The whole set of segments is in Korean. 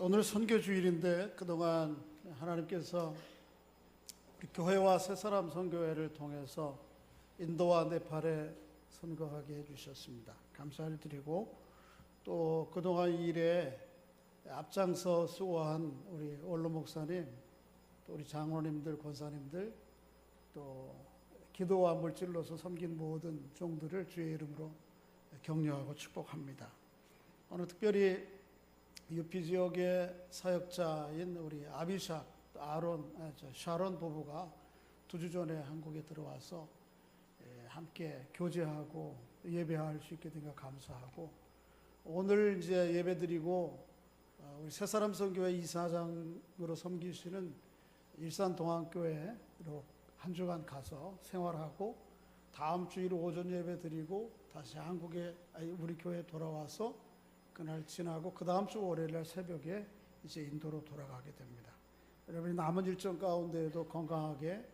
오늘 선교주일인데 그동안 하나님께서 우리 교회와 새사람 선교회를 통해서 인도와 네팔에 선거하게 해주셨습니다. 감사를 드리고 또 그동안 이 일에 앞장서 수고한 우리 원로 목사님, 또 우리 장로님들, 권사님들, 또 기도와 물질로서 섬긴 모든 종들을 주의 이름으로 격려하고 축복합니다. 오늘 특별히 UP 지역의 사역자인 우리 아비샥, 샤론 부부가 2주 전에 한국에 들어와서 함께 교제하고 예배할 수 있게 된 것 감사하고, 오늘 이제 예배드리고 우리 새사람 선교회 이사장으로 섬기시는 일산동안교회로 한 주간 가서 생활하고 다음 주일 오전 예배드리고 다시 한국에 우리 교회에 돌아와서 그날 지나고 그 다음 주 월요일 날 새벽에 이제 인도로 돌아가게 됩니다. 여러분이 남은 일정 가운데에도 건강하게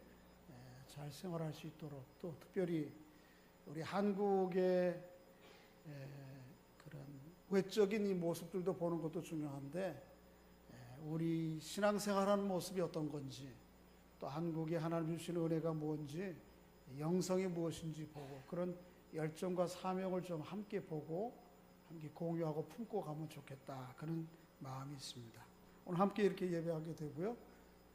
잘 생활할 수 있도록, 또 특별히 우리 한국의 그런 외적인 이 모습들도 보는 것도 중요한데, 우리 신앙생활하는 모습이 어떤 건지, 또 한국에 하나님 주시는 은혜가 뭔지, 영성이 무엇인지 보고 그런 열정과 사명을 좀 함께 보고 함께 공유하고 품고 가면 좋겠다, 그런 마음이 있습니다. 오늘 함께 이렇게 예배하게 되고요.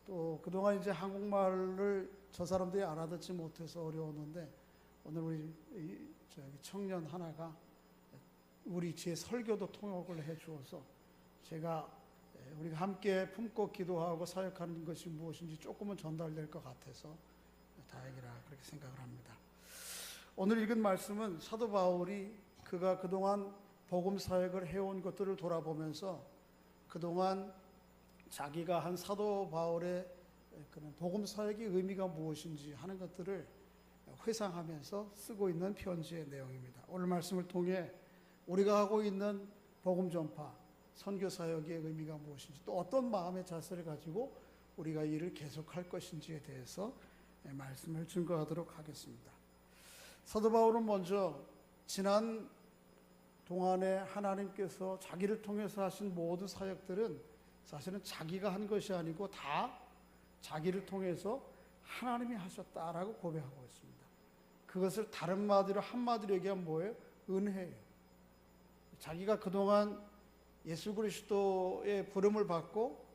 또 그동안 이제 한국말을 저 사람들이 알아듣지 못해서 어려웠는데, 오늘 우리 청년 하나가 우리 제 설교도 통역을 해 주어서 제가 우리가 함께 품고 기도하고 사역하는 것이 무엇인지 조금은 전달될 것 같아서 다행이라 그렇게 생각을 합니다. 오늘 읽은 말씀은 사도 바울이 그가 그동안 복음 사역을 해온 것들을 돌아보면서 그동안 자기가 한 사도 바울의 그런 복음 사역의 의미가 무엇인지 하는 것들을 회상하면서 쓰고 있는 편지의 내용입니다. 오늘 말씀을 통해 우리가 하고 있는 복음 전파, 선교 사역의 의미가 무엇인지, 또 어떤 마음의 자세를 가지고 우리가 일을 계속할 것인지에 대해서 말씀을 증거하도록 하겠습니다. 사도 바울은 먼저 지난 동안에 하나님께서 자기를 통해서 하신 모든 사역들은 사실은 자기가 한 것이 아니고 다 자기를 통해서 하나님이 하셨다라고 고백하고 있습니다. 그것을 다른 마디로 한마디로 얘기하면 뭐예요? 은혜예요. 자기가 그동안 예수 그리스도의 부름을 받고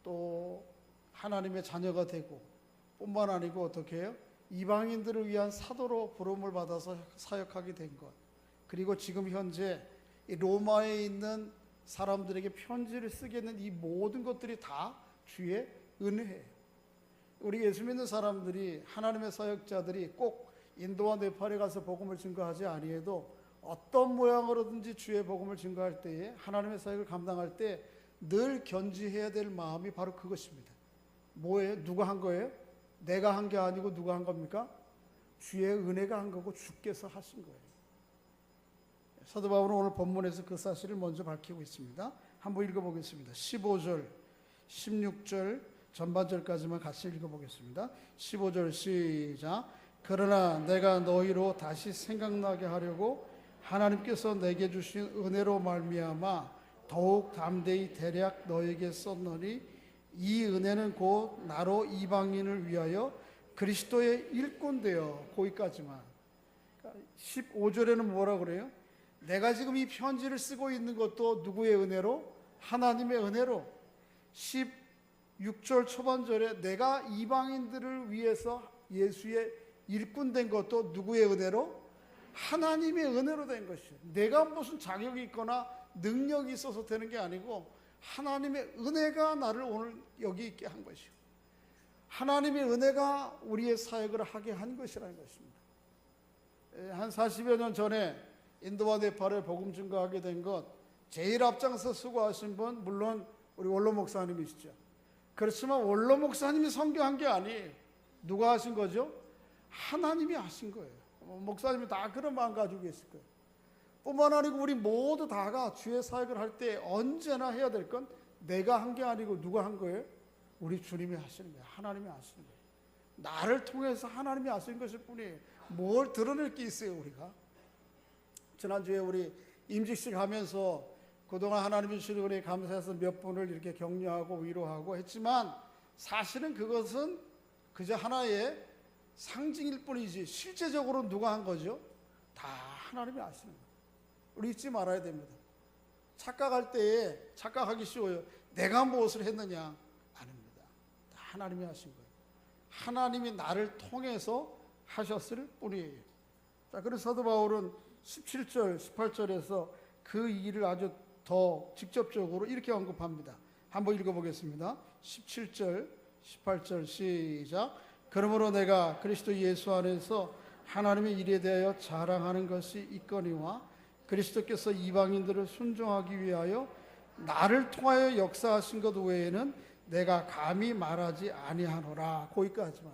또 하나님의 자녀가 되고 뿐만 아니고 어떻게 해요? 이방인들을 위한 사도로 부름을 받아서 사역하게 된 것, 그리고 지금 현재 로마에 있는 사람들에게 편지를 쓰게 된 이 모든 것들이 다 주의 은혜예요. 우리 예수 믿는 사람들이, 하나님의 사역자들이 꼭 인도와 네팔에 가서 복음을 증거하지 아니해도 어떤 모양으로든지 주의 복음을 증거할 때에, 하나님의 사역을 감당할 때 늘 견지해야 될 마음이 바로 그것입니다. 뭐예요? 누가 한 거예요? 내가 한 게 아니고 누가 한 겁니까? 주의 은혜가 한 거고 주께서 하신 거예요. 사도 바울은 오늘 본문에서 그 사실을 먼저 밝히고 있습니다. 한번 읽어보겠습니다. 15절, 16절 전반절까지만 같이 읽어보겠습니다. 15절 시작. 그러나 내가 너희로 다시 생각나게 하려고 하나님께서 내게 주신 은혜로 말미암아 더욱 담대히 대략 너에게 썼노니, 이 은혜는 곧 나로 이방인을 위하여 그리스도의 일꾼 되어, 거기까지만. 15절에는 뭐라 그래요? 내가 지금 이 편지를 쓰고 있는 것도 누구의 은혜로? 하나님의 은혜로. 16절 초반절에 내가 이방인들을 위해서 예수의 일꾼 된 것도 누구의 은혜로? 하나님의 은혜로 된 것이에요. 내가 무슨 자격이 있거나 능력이 있어서 되는 게 아니고 하나님의 은혜가 나를 오늘 여기 있게 한 것이요, 하나님의 은혜가 우리의 사역을 하게 한 것이라는 것입니다. 한 40여 년 전에 인도와 네팔에 복음 증거하게 된 것, 제일 앞장서 수고하신 분 물론 우리 원로 목사님이시죠. 그렇지만 원로 목사님이 선교한 게 아니에요. 누가 하신 거죠? 하나님이 하신 거예요. 목사님이 다 그런 마음 가지고 계실 거예요. 뿐만 아니고 우리 모두 다가 주의 사역을 할 때 언제나 해야 될 건 내가 한 게 아니고 누가 한 거예요? 우리 주님이 하시는 거예요. 하나님이 하시는 거예요. 나를 통해서 하나님이 하시는 것일 뿐이에요. 뭘 드러낼 게 있어요, 우리가? 지난주에 우리 임직식 하면서 그동안 하나님이 주시는 은혜에 감사해서 몇 분을 이렇게 격려하고 위로하고 했지만 사실은 그것은 그저 하나의 상징일 뿐이지 실제적으로 누가 한 거죠? 다 하나님이 아시는 거예요. 우리 잊지 말아야 됩니다. 착각할 때에 착각하기 쉬워요. 내가 무엇을 했느냐? 아닙니다. 다 하나님이 하신 거예요. 하나님이 나를 통해서 하셨을 뿐이에요. 자, 그래서 사도 바울은 17절, 18절에서 그 일을 아주 더 직접적으로 이렇게 언급합니다. 한번 읽어보겠습니다. 17절, 18절 시작. 그러므로 내가 그리스도 예수 안에서 하나님의 일에 대하여 자랑하는 것이 있거니와 그리스도께서 이방인들을 순종하기 위하여 나를 통하여 역사하신 것 외에는 내가 감히 말하지 아니하노라. 거기까지만.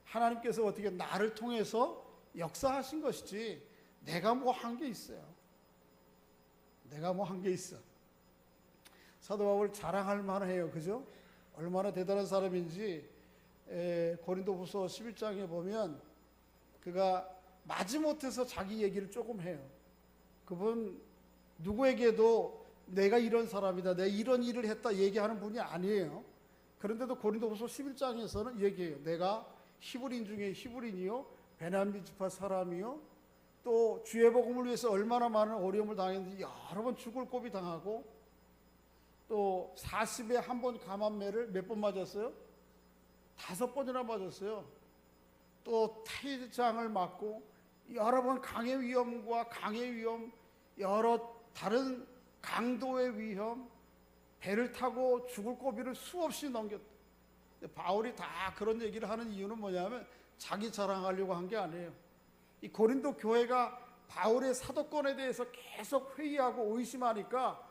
하나님께서 어떻게 나를 통해서 역사하신 것이지 내가 뭐 한 게 있어요. 내가 뭐 한 게 있어. 사도 바울 자랑할 만해요. 그죠? 얼마나 대단한 사람인지 고린도후서 11장에 보면 그가 마지못해서 자기 얘기를 조금 해요. 그분 누구에게도 내가 이런 사람이다, 내가 이런 일을 했다 얘기하는 분이 아니에요. 그런데도 고린도후서 11장에서는 얘기해요. 내가 히브리인 중에 히브리인이요, 베냐민 지파 사람이요, 또 주의 복음을 위해서 얼마나 많은 어려움을 당했는지 여러 번 죽을 고비 당하고 또 40에 한 번 감암매를 몇 번 맞았어요? 5번이나 맞았어요. 또 태장을 맞고 여러 번 강의 위험과 강의 위험, 여러 다른 강도의 위험, 배를 타고 죽을 고비를 수없이 넘겼다. 바울이 다 그런 얘기를 하는 이유는 뭐냐면 자기 자랑하려고 한 게 아니에요. 이 고린도 교회가 바울의 사도권에 대해서 계속 회의하고 의심하니까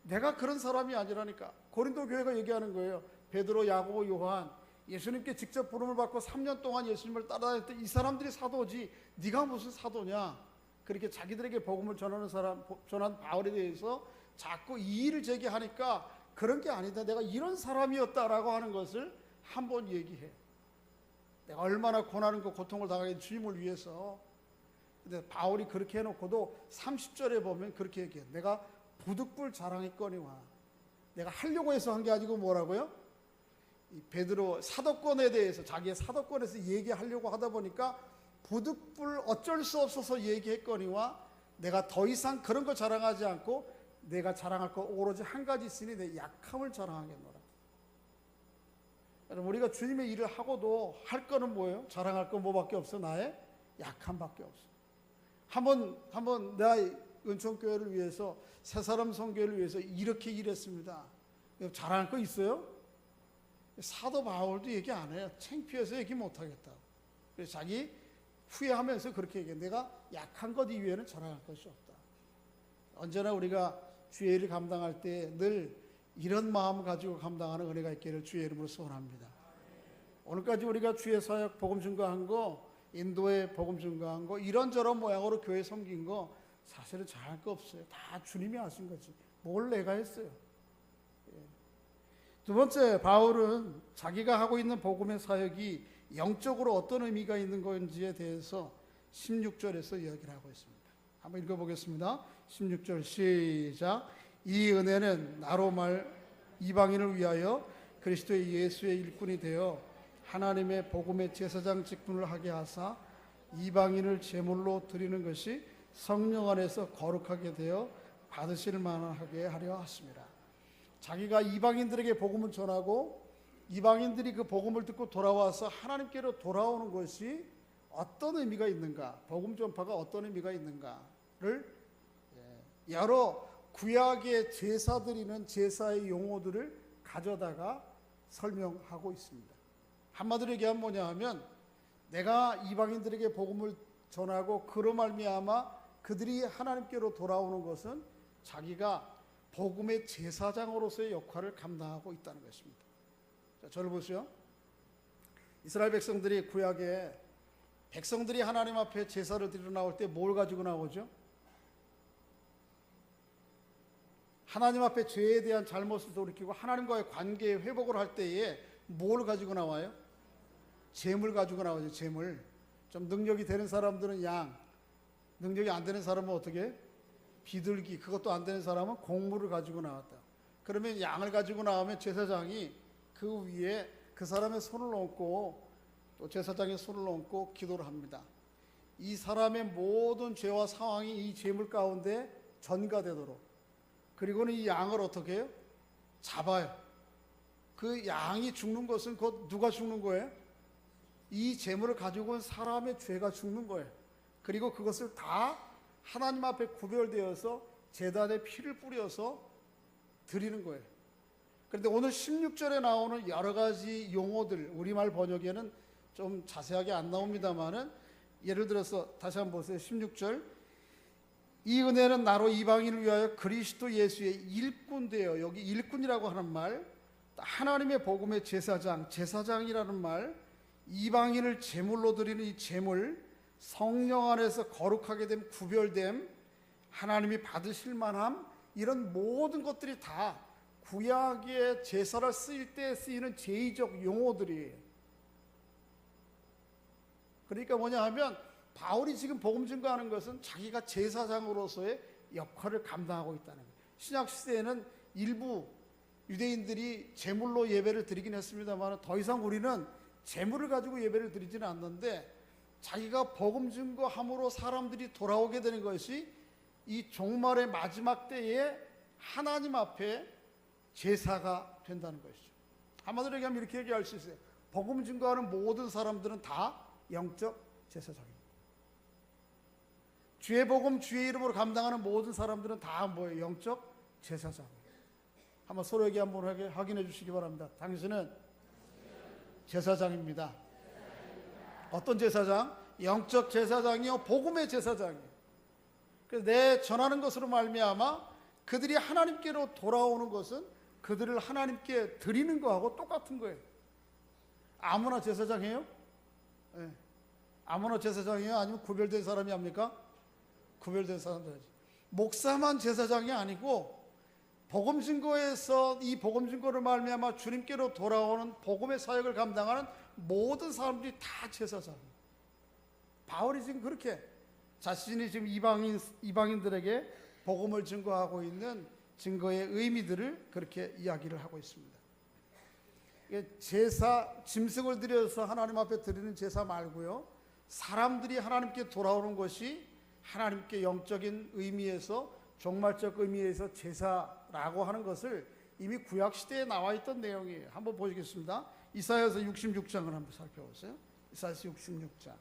내가 그런 사람이 아니라니까. 고린도 교회가 얘기하는 거예요. 베드로, 야고보, 요한, 예수님께 직접 부름을 받고 3년 동안 예수님을 따라다녔던 이 사람들이 사도지 네가 무슨 사도냐. 그렇게 자기들에게 복음을 전한 바울에 대해서 자꾸 이의를 제기하니까 그런 게 아니다, 내가 이런 사람이었다라고 하는 것을 한번 얘기해. 내가 얼마나 고난과 고통을 당하게 주님을 위해서. 근데 바울이 그렇게 해놓고도 30절에 보면 그렇게 얘기해. 내가 부득불 자랑했거니와. 내가 하려고 해서 한 게 아니고 뭐라고요? 이 베드로 사도권에 대해서, 자기의 사도권에서 얘기하려고 하다 보니까 부득불 어쩔 수 없어서 얘기했거니와 내가 더 이상 그런 거 자랑하지 않고 내가 자랑할 거 오로지 한 가지 있으니 내 약함을 자랑하겠노라. 여러분, 우리가 주님의 일을 하고도 할 거는 뭐예요? 자랑할 거 뭐밖에 없어? 나의 약함밖에 없어. 한번 내가 은총교회를 위해서, 새사람 선교회를 위해서 이렇게 일했습니다. 자랑할 거 있어요? 사도 바울도 얘기 안 해요. 창피해서 얘기 못 하겠다. 그래서 자기 후회하면서 그렇게 얘기해. 내가 약한 것 이외에는 자랑할 것이 없다. 언제나 우리가 주의 일을 감당할 때 늘 이런 마음 가지고 감당하는 은혜가 있기를 주의 이름으로 소원합니다. 오늘까지 우리가 주의 사역 복음 증거한 거, 인도에 복음 증거한 거, 이런저런 모양으로 교회 섬긴 거 사실은 잘할 거 없어요. 다 주님이 하신 거지. 뭘 내가 했어요. 두 번째, 바울은 자기가 하고 있는 복음의 사역이 영적으로 어떤 의미가 있는 건지에 대해서 16절에서 이야기를 하고 있습니다. 한번 읽어보겠습니다. 16절 시작. 이 은혜는 나로 이방인을 위하여 그리스도의 예수의 일꾼이 되어 하나님의 복음의 제사장 직분을 하게 하사 이방인을 제물로 드리는 것이 성령 안에서 거룩하게 되어 받으실 만하게 하려 하십니다. 자기가 이방인들에게 복음을 전하고 이방인들이 그 복음을 듣고 돌아와서 하나님께로 돌아오는 것이 어떤 의미가 있는가, 복음 전파가 어떤 의미가 있는가를 여러 구약의 제사 드리는 제사의 용어들을 가져다가 설명하고 있습니다. 한마디로 얘기하면 뭐냐 하면, 내가 이방인들에게 복음을 전하고 그로 말미암아 그들이 하나님께로 돌아오는 것은 자기가 복음의 제사장으로서의 역할을 감당하고 있다는 것입니다. 자, 저를 보세요. 이스라엘 백성들이 구약에 백성들이 하나님 앞에 제사를 드리러 나올 때 뭘 가지고 나오죠? 하나님 앞에 죄에 대한 잘못을 돌이키고 하나님과의 관계의 회복을 할 때에 뭘 가지고 나와요? 재물 가지고 나오죠. 재물. 좀 능력이 되는 사람들은 양, 능력이 안 되는 사람은 어떻게? 비둘기, 그것도 안 되는 사람은 곡물을 가지고 나왔다. 그러면 양을 가지고 나오면 제사장이 그 위에 그 사람의 손을 얹고 또 제사장의 손을 얹고 기도를 합니다. 이 사람의 모든 죄와 상황이 이 제물 가운데 전가되도록. 그리고는 이 양을 어떻게 해요? 잡아요. 그 양이 죽는 것은 곧 누가 죽는 거예요? 이 제물을 가지고 온 사람의 죄가 죽는 거예요. 그리고 그것을 다 하나님 앞에 구별되어서 제단에 피를 뿌려서 드리는 거예요. 그런데 오늘 16절에 나오는 여러 가지 용어들, 우리말 번역에는 좀 자세하게 안 나옵니다만은, 예를 들어서 다시 한번 보세요. 16절, 이 은혜는 나로 이방인을 위하여 그리스도 예수의 일꾼 되어, 여기 일꾼이라고 하는 말, 하나님의 복음의 제사장, 제사장이라는 말, 이방인을 제물로 드리는 이 제물, 성령 안에서 거룩하게 됨, 구별됨, 하나님이 받으실 만함, 이런 모든 것들이 다 구약의 제사를 쓰일 때 쓰이는 제의적 용어들이에요. 그러니까 뭐냐 하면 바울이 지금 복음 증거하는 것은 자기가 제사장으로서의 역할을 감당하고 있다는 거예요. 신약 시대에는 일부 유대인들이 제물로 예배를 드리긴 했습니다만 더 이상 우리는 제물을 가지고 예배를 드리지는 않는데, 자기가 복음 증거함으로 사람들이 돌아오게 되는 것이 이 종말의 마지막 때에 하나님 앞에 제사가 된다는 것이죠. 한마디로 얘기하면 이렇게 얘기할 수 있어요. 복음 증거하는 모든 사람들은 다 영적 제사장입니다. 주의 복음, 주의 이름으로 감당하는 모든 사람들은 다 뭐예요? 영적 제사장입니다. 한번 서로에게 한번 확인해 주시기 바랍니다. 당신은 제사장입니다. 어떤 제사장? 영적 제사장이요, 복음의 제사장이에요. 그래서 내 전하는 것으로 말미암아 그들이 하나님께로 돌아오는 것은 그들을 하나님께 드리는 거하고 똑같은 거예요. 아무나 제사장이에요? 네. 아무나 제사장이에요? 아니면 구별된 사람이 합니까? 구별된 사람들이지. 목사만 제사장이 아니고 복음 증거에서 이 복음 증거를 말미암아 주님께로 돌아오는 복음의 사역을 감당하는 모든 사람들이 다 제사장이에요. 바울이 지금 그렇게 자신이 지금 이방인들에게 복음을 증거하고 있는 증거의 의미들을 그렇게 이야기를 하고 있습니다. 제사, 짐승을 들여서 하나님 앞에 드리는 제사 말고요, 사람들이 하나님께 돌아오는 것이 하나님께 영적인 의미에서, 종말적 의미에서 제사라고 하는 것을 이미 구약시대에 나와 있던 내용이에요. 한번 보시겠습니다. 이사야서 66장을 한번 살펴보세요. 이사야서 66장.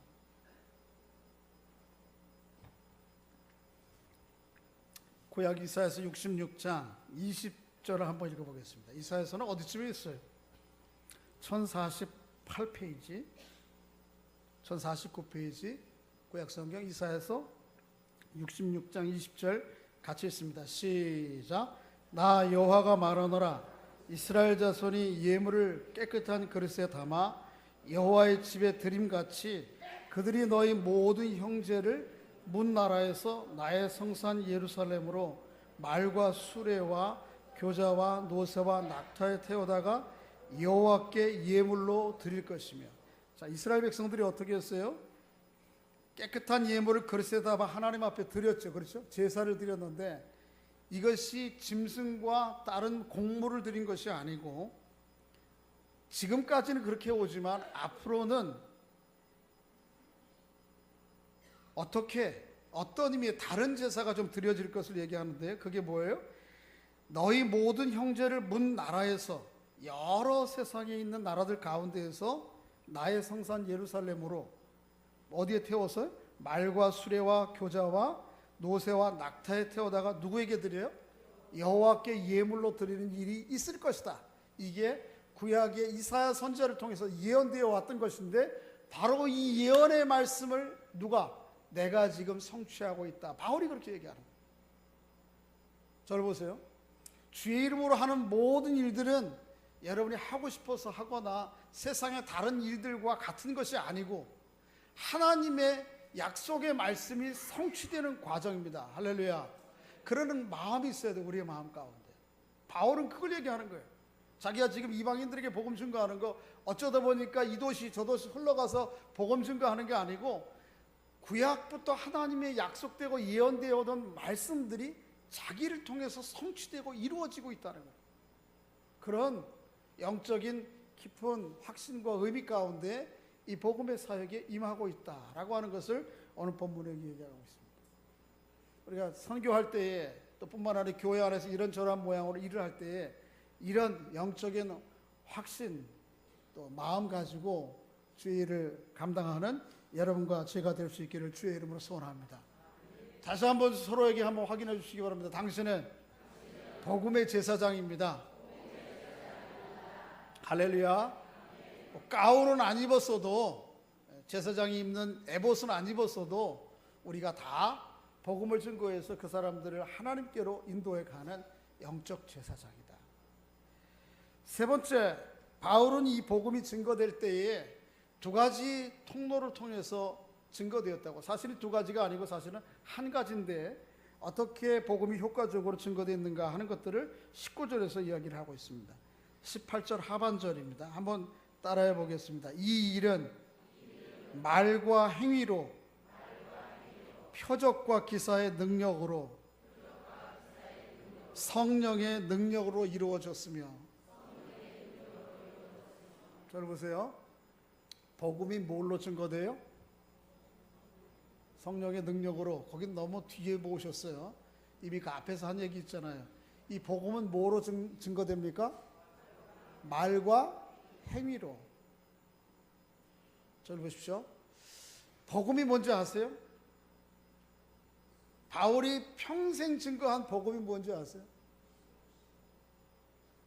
구약 이사야서 66장 20절을 한번 읽어보겠습니다. 이사야서는 어디쯤에 있어요? 1048페이지, 1049페이지 구약성경 이사야서 66장 20절 같이 있습니다. 시작. 나 여호와가 말하노라. 이스라엘 자손이 예물을 깨끗한 그릇에 담아 여호와의 집에 드림같이 그들이 너희 모든 형제를 문 나라에서 나의 성산 예루살렘으로 말과 수레와 교자와 노새와 낙타에 태우다가 여호와께 예물로 드릴 것이며. 자, 이스라엘 백성들이 어떻게 했어요? 깨끗한 예물을 그릇에 담아 하나님 앞에 드렸죠. 그렇죠? 제사를 드렸는데 이것이 짐승과 다른 곡물을 드린 것이 아니고, 지금까지는 그렇게 오지만 앞으로는 어떤 의미의 다른 제사가 좀 드려질 것을 얘기하는데, 그게 뭐예요? 너희 모든 형제를 문 나라에서, 여러 세상에 있는 나라들 가운데에서 나의 성산 예루살렘으로 어디에 태워서? 말과 수레와 교자와 노새와 낙타에 태워다가 누구에게 드려요? 여호와께 예물로 드리는 일이 있을 것이다. 이게 구약의 이사야 선지자를 통해서 예언되어 왔던 것인데, 바로 이 예언의 말씀을 누가? 내가 지금 성취하고 있다. 바울이 그렇게 얘기하는 거예요. 저를 보세요. 주의 이름으로 하는 모든 일들은 여러분이 하고 싶어서 하거나 세상의 다른 일들과 같은 것이 아니고 하나님의 약속의 말씀이 성취되는 과정입니다. 할렐루야. 그러는 마음이 있어야 돼요. 우리의 마음 가운데. 바울은 그걸 얘기하는 거예요. 자기가 지금 이방인들에게 복음 증거하는 거, 어쩌다 보니까 이 도시 저 도시 흘러가서 복음 증거하는 게 아니고 구약부터 하나님의 약속되고 예언되어 오던 말씀들이 자기를 통해서 성취되고 이루어지고 있다는 거예요. 그런 영적인 깊은 확신과 의미 가운데 이 복음의 사역에 임하고 있다라고 하는 것을 오늘 본문에 얘기하고 있습니다. 우리가 선교할 때에 또 뿐만 아니라 교회 안에서 이런저런 모양으로 일을 할 때에 이런 영적인 확신 또 마음 가지고 주의 일을 감당하는 여러분과 제가 될 수 있기를 주의 이름으로 소원합니다. 다시 한번 서로에게 한번 확인해 주시기 바랍니다. 당신은 복음의 제사장입니다. 할렐루야. 가운은 안 입었어도, 제사장이 입는 에봇은 안 입었어도 우리가 다 복음을 증거해서 그 사람들을 하나님께로 인도해 가는 영적 제사장이다. 세 번째, 바울은 이 복음이 증거될 때에 두 가지 통로를 통해서 증거되었다고. 사실은 두 가지가 아니고 사실은 한 가지인데 어떻게 복음이 효과적으로 증거됐는가 하는 것들을 19절에서 이야기를 하고 있습니다. 18절 하반절입니다. 한번 따라해 보겠습니다. 이 일은 말과 행위로, 표적과 기사의 능력으로, 성령의 능력으로 이루어졌으며. 잘 보세요. 복음이 뭘로 증거돼요? 성령의 능력으로. 거긴 너무 뒤에 보셨어요. 이미 그 앞에서 한 얘기 있잖아요. 이 복음은 뭐로 증거됩니까? 말과 행위로. 잘 보십시오. 복음이 뭔지 아세요? 바울이 평생 증거한 복음이 뭔지 아세요?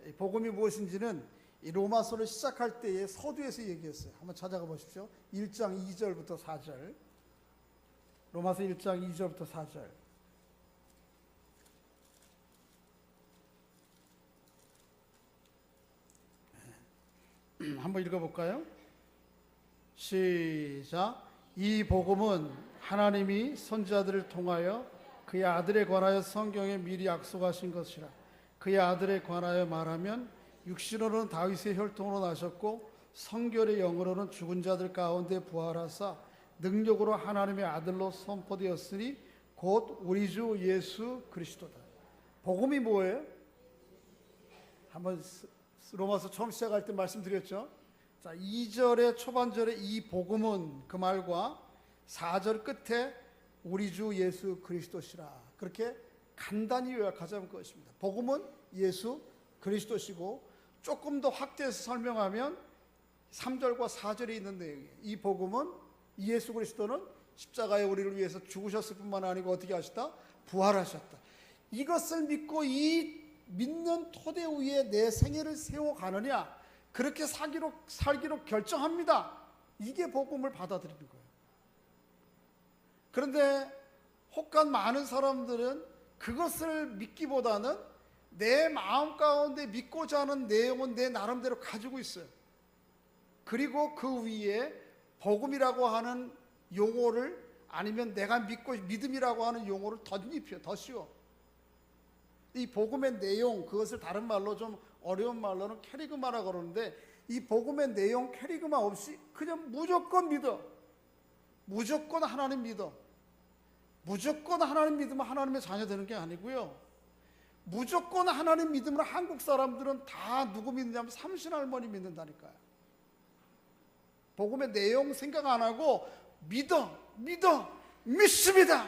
이 복음이 무엇인지는 이 로마서를 시작할 때의 서두에서 얘기했어요. 한번 찾아가 보십시오. 1장 2절부터 4절. 로마서 1장 2절부터 4절. 한번 읽어볼까요? 시작. 이 복음은 하나님이 선지자들을 통하여 그의 아들에 관하여 성경에 미리 약속하신 것이라. 그의 아들에 관하여 말하면 육신으로는 다윗의 혈통으로 나셨고 성결의 영으로는 죽은 자들 가운데 부활하사 능력으로 하나님의 아들로 선포되었으니 곧 우리 주 예수 그리스도다. 복음이 뭐예요? 한번 로마서 처음 시작할 때 말씀드렸죠. 자, 2절의 초반절에 이 복음은 그 말과 4절 끝에 우리 주 예수 그리스도시라. 그렇게 간단히 요약하자면 그것입니다. 복음은 예수 그리스도시고 조금 더 확대해서 설명하면 3절과 4절에 있는 내용이에요. 이 복음은 예수 그리스도는 십자가에 우리를 위해서 죽으셨을 뿐만 아니고 어떻게 하셨다? 부활하셨다. 이것을 믿고 이 믿는 토대 위에 내 생애를 세워가느냐, 그렇게 살기로 결정합니다. 이게 복음을 받아들이는 거예요. 그런데 혹한 많은 사람들은 그것을 믿기보다는 내 마음 가운데 믿고자 하는 내용은 내 나름대로 가지고 있어요. 그리고 그 위에 복음이라고 하는 용어를, 아니면 내가 믿음이라고 하는 용어를 덧입혀, 더 씌워. 이 복음의 내용, 그것을 다른 말로 좀 어려운 말로는 캐리그마라고 그러는데, 이 복음의 내용 캐리그마 없이 그냥 무조건 믿어. 무조건 하나님 믿어. 무조건 하나님 믿으면 하나님의 자녀 되는 게 아니고요. 무조건 하나님 믿음으로 한국 사람들은 다 누구 믿느냐면 삼신할머니 믿는다니까요. 복음의 내용 생각 안 하고 믿습니다.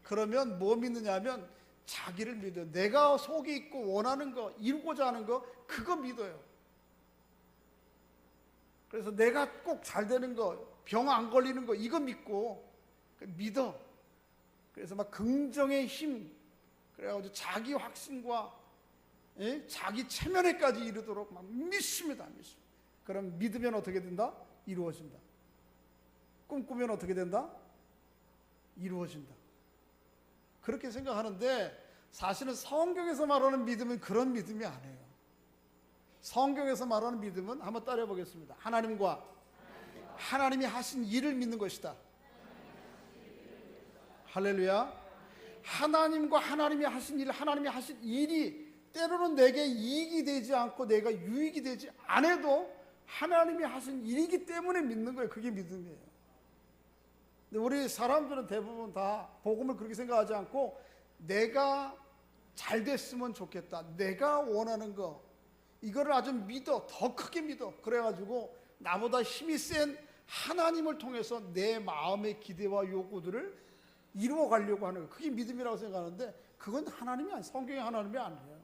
그러면 뭐 믿느냐면 자기를 믿어요. 내가 속에 있고 원하는 거, 이루고자 하는 거, 그거 믿어요. 그래서 내가 꼭 잘 되는 거, 병 안 걸리는 거, 이거 믿고 믿어. 그래서 막 긍정의 힘, 그래가지고 자기 확신과 자기 체면에까지 이르도록 막 믿습니다. 그럼 믿으면 어떻게 된다? 이루어진다. 꿈꾸면 어떻게 된다? 이루어진다. 그렇게 생각하는데 사실은 성경에서 말하는 믿음은 그런 믿음이 아니에요. 성경에서 말하는 믿음은 한번 따라해 보겠습니다. 하나님이 하신 일을 믿는 것이다. 할렐루야. 하나님과 하나님이 하신 일, 하나님이 하신 일이 때로는 내게 이익이 되지 않고 내가 유익이 되지 않아도 하나님이 하신 일이기 때문에 믿는 거예요. 그게 믿음이에요. 근데 우리 사람들은 대부분 다 복음을 그렇게 생각하지 않고 내가 잘 됐으면 좋겠다, 내가 원하는 거, 이거를 아주 믿어, 더 크게 믿어. 그래가지고 나보다 힘이 센 하나님을 통해서 내 마음의 기대와 요구들을 이루어 가려고 하는 거, 그게 믿음이라고 생각하는데 그건 하나님이 아니에요. 성경의 하나님이 아니에요.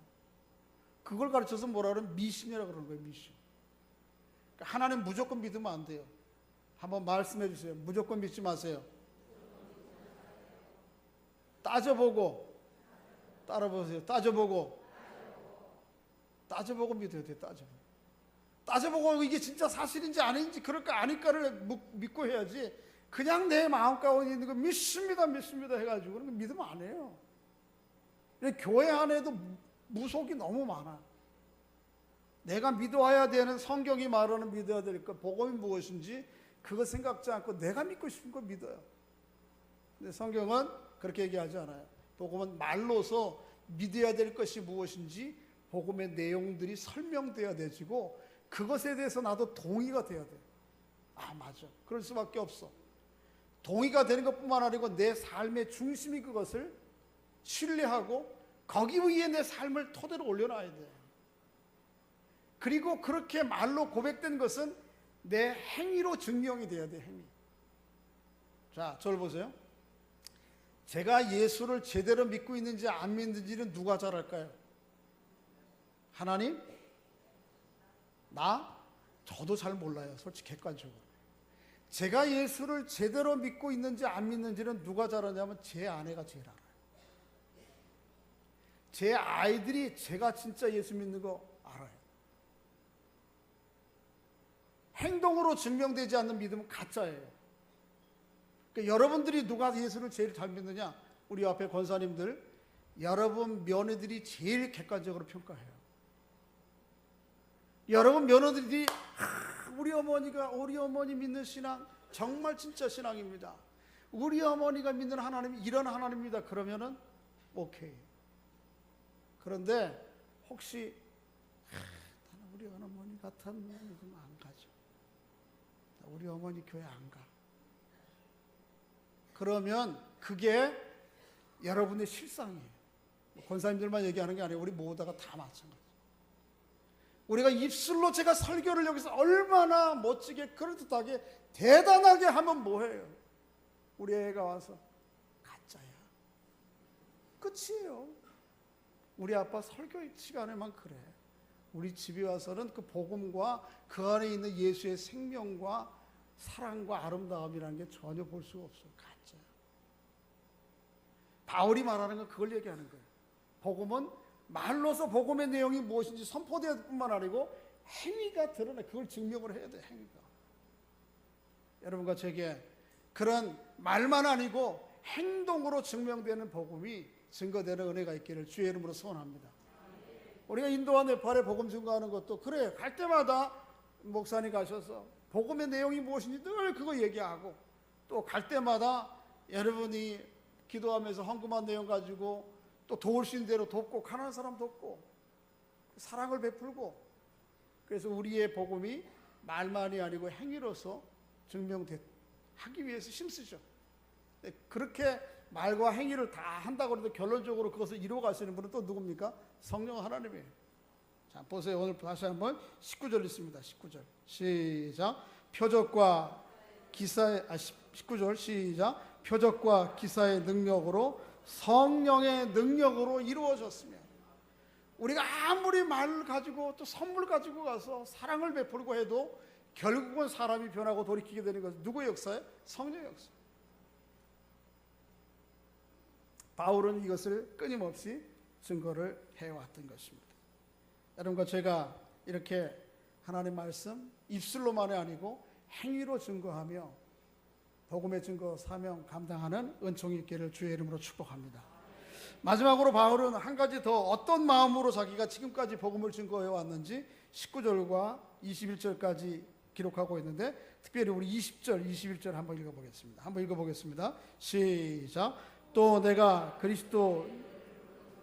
그걸 가르쳐서 뭐라 그러면 미신이라고 그러는 거예요. 미신. 그러니까 하나님 무조건 믿으면 안 돼요. 한번 말씀해 주세요. 무조건 믿지 마세요. 따져보고, 따라보세요. 따져보고 믿어야 돼요. 따져보고 이게 진짜 사실인지 아닌지, 그럴까 아닐까를 믿고 해야지, 그냥 내 마음 가운데 있는 거 믿습니다 해가지고 그런 거 믿으면 안 해요. 교회 안에도 무속이 너무 많아. 내가 믿어야 되는, 성경이 말하는 믿어야 될 것, 복음이 무엇인지 그거 생각지 않고 내가 믿고 싶은 거 믿어요. 근데 성경은 그렇게 얘기하지 않아요. 복음은 말로서 믿어야 될 것이 무엇인지 복음의 내용들이 설명돼야 되지고, 그것에 대해서 나도 동의가 돼야 돼. 아, 맞아, 그럴 수밖에 없어. 동의가 되는 것뿐만 아니고 내 삶의 중심이 그것을 신뢰하고 거기 위에 내 삶을 토대로 올려놔야 돼. 그리고 그렇게 말로 고백된 것은 내 행위로 증명이 돼야 돼. 행위. 자, 저를 보세요. 제가 예수를 제대로 믿고 있는지 안 믿는지는 누가 잘 알까요? 하나님? 나? 저도 잘 몰라요. 솔직히 객관적으로. 제가 예수를 제대로 믿고 있는지 안 믿는지는 누가 잘 아냐면 제 아내가 제일 알아요. 제 아이들이 제가 진짜 예수 믿는 거 알아요. 행동으로 증명되지 않는 믿음은 가짜예요. 그러니까 여러분들이 누가 예수를 제일 잘 믿느냐? 우리 앞에 권사님들, 여러분 며느들이 제일 객관적으로 평가해요. 여러분 며느들이 우리 어머니 믿는 신앙 정말 진짜 신앙입니다. 우리 어머니가 믿는 하나님이 이런 하나님입니다. 그러면은 오케이. 그런데 혹시 나는 우리 어머니 같으면 안 가죠. 우리 어머니 교회 안 가. 그러면 그게 여러분의 실상이에요. 권사님들만 얘기하는 게 아니에요. 우리 모두가 다 마찬가지. 우리가 입술로 제가 설교를 여기서 얼마나 멋지게, 그럴듯하게, 대단하게 하면 뭐해요? 우리 애가 와서 가짜야. 끝이에요. 우리 아빠 설교 시간에만 그래. 우리 집에 와서는 그 복음과 그 안에 있는 예수의 생명과 사랑과 아름다움이라는 게 전혀 볼 수가 없어요. 가짜야. 바울이 말하는 건 그걸 얘기하는 거예요. 복음은 말로서 복음의 내용이 무엇인지 선포될 뿐만 아니고 행위가 드러나, 그걸 증명을 해야 돼. 행위가. 여러분과 제게 그런 말만 아니고 행동으로 증명되는 복음이 증거되는 은혜가 있기를 주의 이름으로 소원합니다. 우리가 인도와 네팔에 복음 증거하는 것도 그래요. 갈 때마다 목사님 가셔서 복음의 내용이 무엇인지 늘 그거 얘기하고, 또 갈 때마다 여러분이 기도하면서 헌금한 내용 가지고 또 도울 수 있는 대로 돕고, 가난한 사람 돕고, 사랑을 베풀고, 그래서 우리의 복음이 말만이 아니고 행위로서 증명하기 위해서 힘쓰죠. 그렇게 말과 행위를 다 한다고 해도 결론적으로 그것을 이루어 가시는 분은 또 누굽니까? 성령 하나님이에요. 자, 보세요. 오늘 다시 한번 19절 있습니다. 19절 시작. 표적과 기사의 19절 시작. 표적과 기사의 능력으로, 성령의 능력으로 이루어졌으며, 우리가 아무리 말을 가지고 또 선물 가지고 가서 사랑을 베풀고 해도 결국은 사람이 변하고 돌이키게 되는 것은 누구의 역사예요? 성령의 역사. 바울은 이것을 끊임없이 증거를 해왔던 것입니다. 여러분과 제가 이렇게 하나님 말씀 입술로만이 아니고 행위로 증거하며 복음의 증거 사명 감당하는 은총이 있기를 주의 이름으로 축복합니다. 마지막으로 바울은 한 가지 더 어떤 마음으로 자기가 지금까지 복음을 증거해 왔는지 19절과 21절까지 기록하고 있는데, 특별히 우리 20절, 21절 한번 읽어보겠습니다. 한번 읽어보겠습니다. 시작. 또 내가 그리스도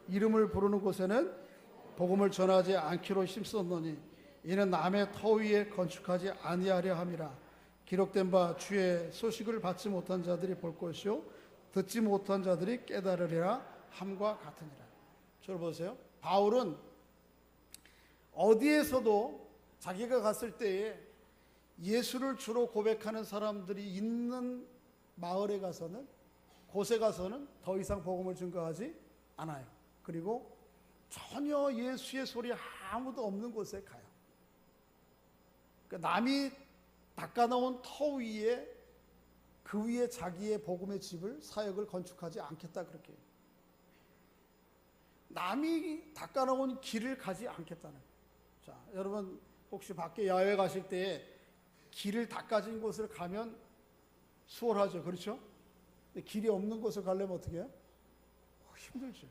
이름을 부르는 곳에는 복음을 전하지 않기로 힘썼노니 이는 남의 터 위에 건축하지 아니하려 함이라. 기록된 바 주의 소식을 받지 못한 자들이 볼 것이요 듣지 못한 자들이 깨달으리라 함과 같으니라. 저를 보세요. 바울은 어디에서도 자기가 갔을 때에 예수를 주로 고백하는 사람들이 있는 마을에 가서는, 곳에 가서는 더 이상 복음을 증거하지 않아요. 그리고 전혀 예수의 소리 아무도 없는 곳에 가요. 그러니까 남이 닦아놓은 터 위에, 그 위에 자기의 복음의 집을, 사역을 건축하지 않겠다, 그렇게 해요. 남이 닦아놓은 길을 가지 않겠다는 거예요. 자, 여러분 혹시 밖에 야외 가실 때 길을 닦아진 곳을 가면 수월하죠, 그렇죠? 근데 길이 없는 곳을 가려면 어떻게 해요? 힘들죠.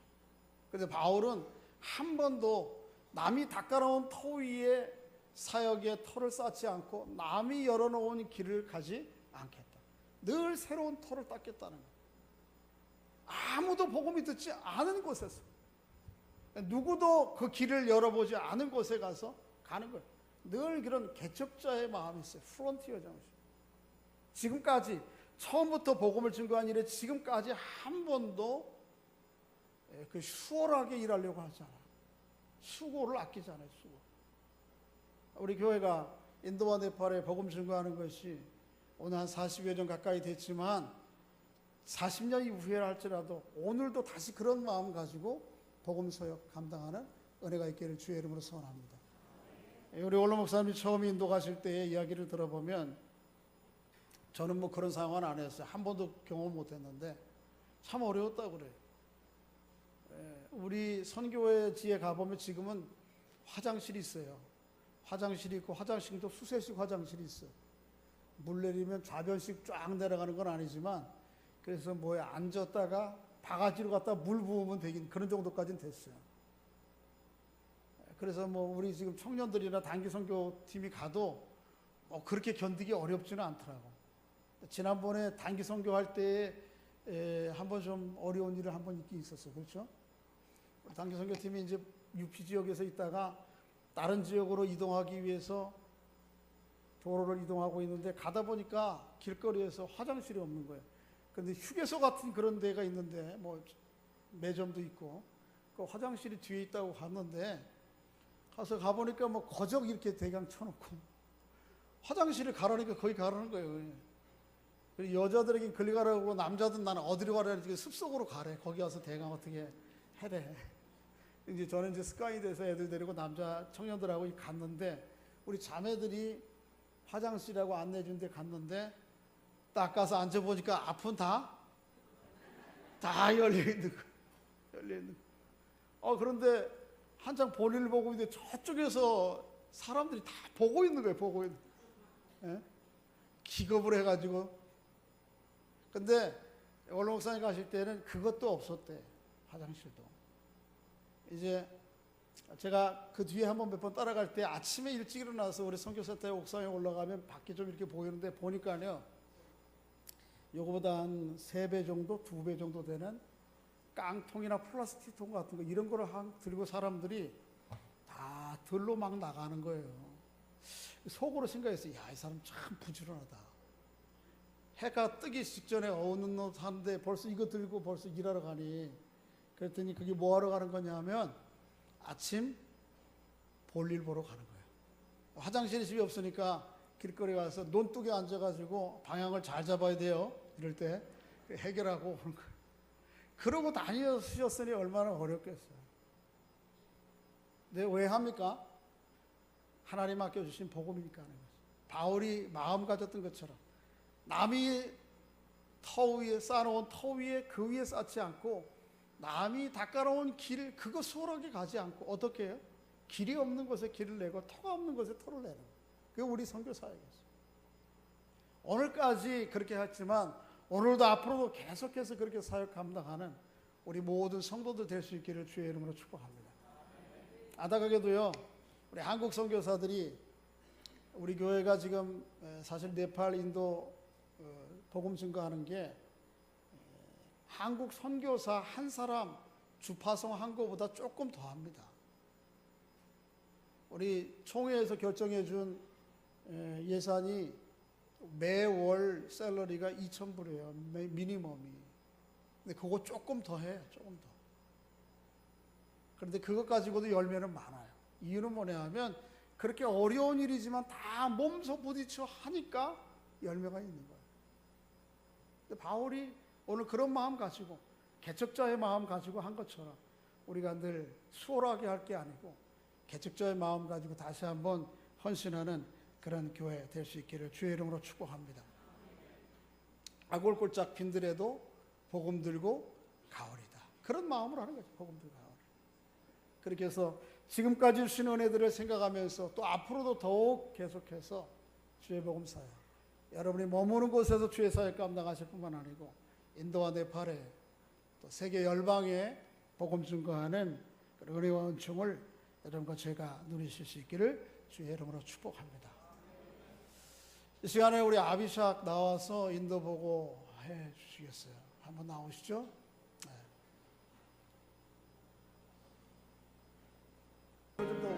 그런데 바울은 한 번도 남이 닦아놓은 터 위에 사역의 터를 쌓지 않고 남이 열어놓은 길을 가지 않겠다. 늘 새로운 터를 닦겠다는 거예요. 아무도 복음이 듣지 않은 곳에서, 누구도 그 길을 열어보지 않은 곳에 가서 가는 거예요. 늘 그런 개척자의 마음이 있어요. 프론티어 정신. 지금까지 처음부터 복음을 증거한 일에 지금까지 한 번도 그 수월하게 일하려고 하지 않아요. 수고를 아끼지 않아요. 수고. 우리 교회가 인도와 네팔에 복음 증거하는 것이 오늘 한 40여 년 가까이 됐지만 40년 이후에 할지라도 오늘도 다시 그런 마음 가지고 복음 서역 감당하는 은혜가 있기를 주의 이름으로 소원합니다. 우리 원로 목사님이 처음 인도 가실 때의 이야기를 들어보면 저는 뭐 그런 상황은 안 했어요. 한 번도 경험 못 했는데 참 어려웠다고 그래요. 우리 선교회지에 가보면 지금은 화장실이 있어요. 화장실이 있고 화장실도 수세식 화장실이 있어요. 물 내리면 좌변씩 쫙 내려가는 건 아니지만 그래서 뭐에 앉았다가 바가지로 갖다 물 부으면 되긴 그런 정도까지는 됐어요. 그래서 뭐 우리 지금 청년들이나 단기 선교팀이 가도 그렇게 견디기 어렵지는 않더라고. 지난번에 단기 선교할 때에 한번 좀 어려운 일을 한번 있긴 있었어요. 그렇죠? 단기 선교팀이 이제 UP 지역에서 있다가 다른 지역으로 이동하기 위해서 도로를 이동하고 있는데 가다 보니까 길거리에서 화장실이 없는 거예요. 그런데 휴게소 같은 그런 데가 있는데 뭐 매점도 있고 그 화장실이 뒤에 있다고 갔는데 가서 가보니까 뭐 거적 이렇게 대강 쳐놓고 화장실을 가라니까 거기 가라는 거예요. 여자들에겐 걸리 가라고 그러고 남자든 나는 어디로 가라는지 숲속으로 가래. 거기 와서 대강 어떻게 해래. 이제 저는 이제 습관이 돼서 애들 데리고 남자 청년들하고 갔는데 우리 자매들이 화장실이라고 안내해 준 데 갔는데 딱 가서 앉아보니까 앞은 다 열려있는 거예요. 열려있는 거예요. 그런데 한창 볼일을 보고 있는데 저쪽에서 사람들이 다 보고 있는 거예요. 보고 있는 거예요. 기겁을 해가지고. 근데 원로 목사님 가실 때는 그것도 없었대. 화장실도. 이제 제가 그 뒤에 한번 몇 번 따라갈 때 아침에 일찍 일어나서 우리 선교센터에 옥상에 올라가면 밖에 좀 이렇게 보이는데 보니까요, 요거보다 한 3배 정도, 2배 정도 되는 깡통이나 플라스틱 통 같은 거 이런 거를 들고 사람들이 다 들로 막 나가는 거예요. 속으로 생각했어요. 야, 이 사람 참 부지런하다. 해가 뜨기 직전에 어느 놈 사는데 벌써 이거 들고 벌써 일하러 가니. 그랬더니 그게 뭐 하러 가는 거냐면 아침 볼일 보러 가는 거예요. 화장실이 집에 없으니까 길거리 가서 논둑에 앉아가지고 방향을 잘 잡아야 돼요. 이럴 때 해결하고 오는 거예요. 그러고 다니셨으니 얼마나 어렵겠어요. 근데 왜 합니까? 하나님 맡겨주신 복음이니까 하는 거죠. 바울이 마음 가졌던 것처럼 남이 터 위에 쌓아놓은 터 위에 그 위에 쌓지 않고 남이 닦아놓은 길 그거 수월하게 가지 않고 어떻게 해요? 길이 없는 곳에 길을 내고 터가 없는 곳에 터를 내는 거예요. 그게 우리 선교 사역이었어요. 오늘까지 그렇게 했지만 오늘도 앞으로도 계속해서 그렇게 사역 감당하는 우리 모든 성도들 될 수 있기를 주의 이름으로 축복합니다. 안타깝게도요, 우리 한국 선교사들이 우리 교회가 지금 사실 네팔, 인도 복음 증거하는 게 한국 선교사 한 사람 주파송 한 거보다 조금 더 합니다. 우리 총회에서 결정해 준 예산이 매월 샐러리가 2,000불이에요. 미니멈이. 근데 그거 조금 더 해. 조금 더. 그런데 그것 가지고도 열매는 많아요. 이유는 뭐냐 하면 그렇게 어려운 일이지만 다 몸소 부딪혀 하니까 열매가 있는 거예요. 근데 바울이 오늘 그런 마음 가지고 개척자의 마음 가지고 한 것처럼 우리가 늘 수월하게 할 게 아니고 개척자의 마음 가지고 다시 한번 헌신하는 그런 교회 될 수 있기를 주의 이름으로 축복합니다. 아골골짝 빈들에도 복음 들고 가오리다. 그런 마음으로 하는 거죠. 복음 들고 가오리. 그렇게 해서 지금까지 주신 은혜들을 생각하면서 또 앞으로도 더욱 계속해서 주의 복음 사역, 여러분이 머무는 곳에서 주의 사역 감당하실 뿐만 아니고 인도와 네팔에 또 세계 열방에 복음 증거하는 그런 은혜와 은총을 여러분과 제가 누리실 수 있기를 주의 이름으로 축복합니다. 이 시간에 우리 아비샥 나와서 인도 보고 해 주시겠어요? 한번 나오시죠. 네. 좀 더